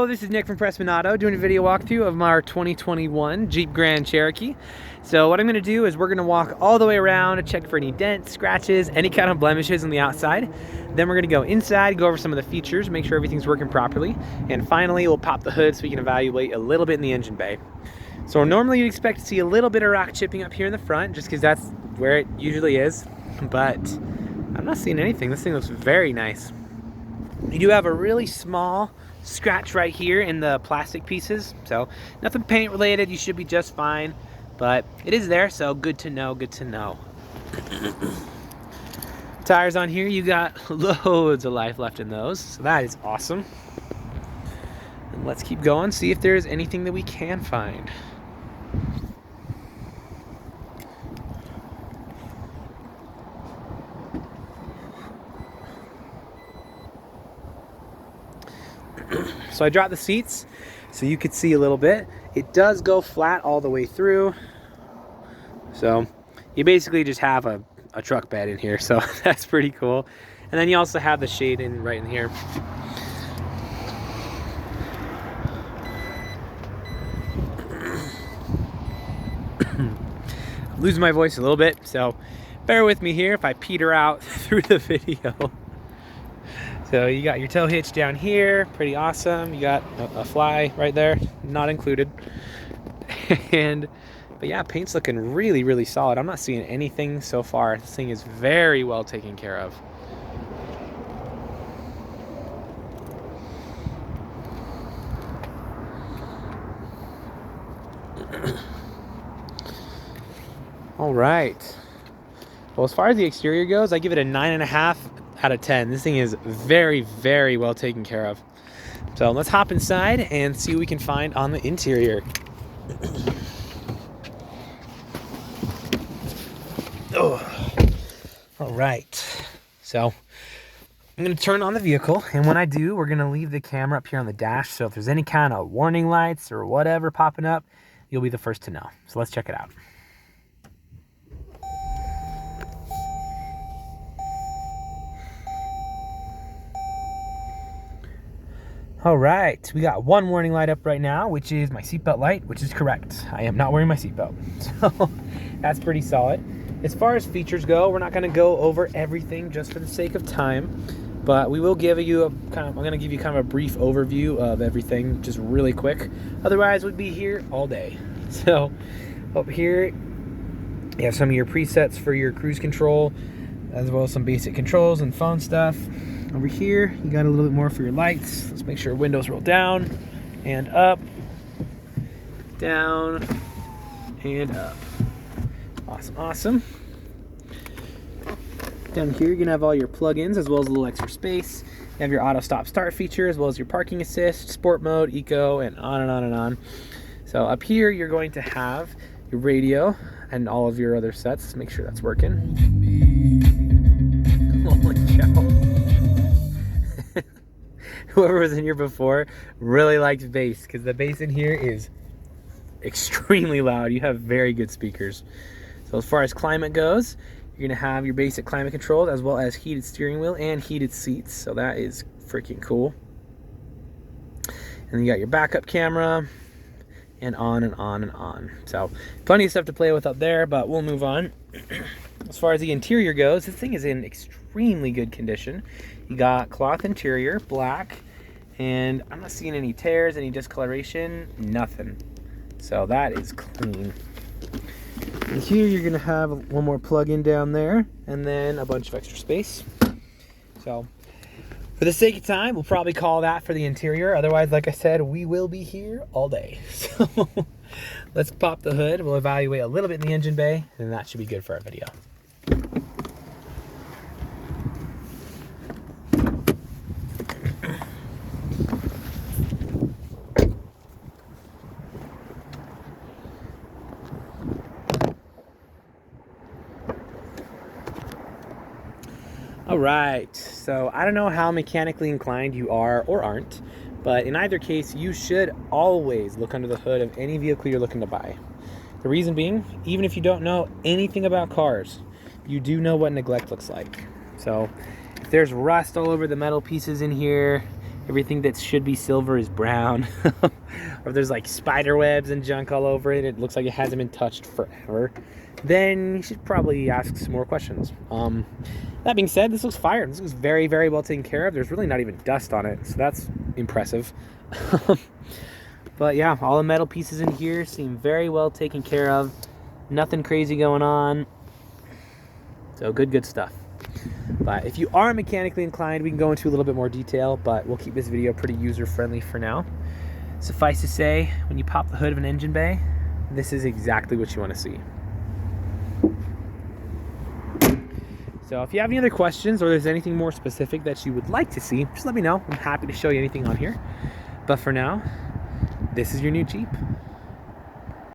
Hello, this is Nick from Prestman doing a video walkthrough of our 2021 Jeep Grand Cherokee. So what I'm going to do is we're going to walk all the way around to check for any dents, scratches, any kind of blemishes on the outside. Then we're going to go inside, go over some of the features, make sure everything's working properly. And finally, we'll pop the hood so we can evaluate a little bit in the engine bay. So normally you'd expect to see a little bit of rock chipping up here in the front just because that's where it usually is. But I'm not seeing anything. This thing looks very nice. You do have a really small scratch right here in the plastic pieces, so nothing paint related. You should be just fine, but it is there, so good to know, good to know. Tires on here, you got loads of life left in those, so that is awesome. And let's keep going, see if there's anything that we can find. So I dropped the seats so you could see a little bit. It does go flat all the way through. So you basically just have a truck bed in here, so that's pretty cool. And then you also have the shade right in here. I'm losing my voice a little bit, so bear with me here if I peter out through the video. So you got your tow hitch down here, pretty awesome. You got a fly right there, not included. But yeah, paint's looking really, really solid. I'm not seeing anything so far. This thing is very well taken care of. All right. Well, as far as the exterior goes, I give it a 9.5 out of 10. This thing is very, very well taken care of. So let's hop inside and see what we can find on the interior. Oh. All right. So I'm going to turn on the vehicle, and when I do, we're going to leave the camera up here on the dash. So if there's any kind of warning lights or whatever popping up, you'll be the first to know. So let's check it out. All right, we got one warning light up right now, which is my seatbelt light, which is correct. I am not wearing my seatbelt, so that's pretty solid. As far as features go, we're not gonna go over everything just for the sake of time, but we will give you I'm gonna give you kind of a brief overview of everything, just really quick. Otherwise, we'd be here all day. So up here, you have some of your presets for your cruise control, as well as some basic controls and phone stuff. Over here, you got a little bit more for your lights. Let's make sure windows roll down and up, down and up. Awesome, awesome. Down here, you're gonna have all your plugins as well as a little extra space. You have your auto stop start feature as well as your parking assist, sport mode, eco, and on and on and on. So up here, you're going to have your radio and all of your other sets. Let's make sure that's working. Holy cow. Whoever was in here before really likes bass, because the bass in here is extremely loud. You have very good speakers. So as far as climate goes, you're gonna have your basic climate controls as well as heated steering wheel and heated seats. So that is freaking cool. And then you got your backup camera and on and on and on. So plenty of stuff to play with up there, but we'll move on. As far as the interior goes, this thing is in extremely good condition. You got cloth interior, black, and I'm not seeing any tears, any discoloration, nothing. So that is clean. And here you're gonna have one more plug-in down there, and then a bunch of extra space. So for the sake of time, we'll probably call that for the interior. Otherwise, like I said, we will be here all day. So let's pop the hood. We'll evaluate a little bit in the engine bay, and that should be good for our video. All right, so I don't know how mechanically inclined you are or aren't, but in either case, you should always look under the hood of any vehicle you're looking to buy. The reason being, even if you don't know anything about cars, you do know what neglect looks like. So if there's rust all over the metal pieces in here, Everything that should be silver is brown. Or if there's like spider webs and junk all over it, it looks like it hasn't been touched forever, then you should probably ask some more questions. That being said, this looks fire. This looks very, very well taken care of. There's really not even dust on it, so that's impressive. But yeah, all the metal pieces in here seem very well taken care of. Nothing crazy going on. So good stuff. But if you are mechanically inclined, we can go into a little bit more detail, but we'll keep this video pretty user-friendly for now. Suffice to say, when you pop the hood of an engine bay, this is exactly what you want to see. So if you have any other questions or there's anything more specific that you would like to see, just let me know. I'm happy to show you anything on here. But for now, this is your new Jeep.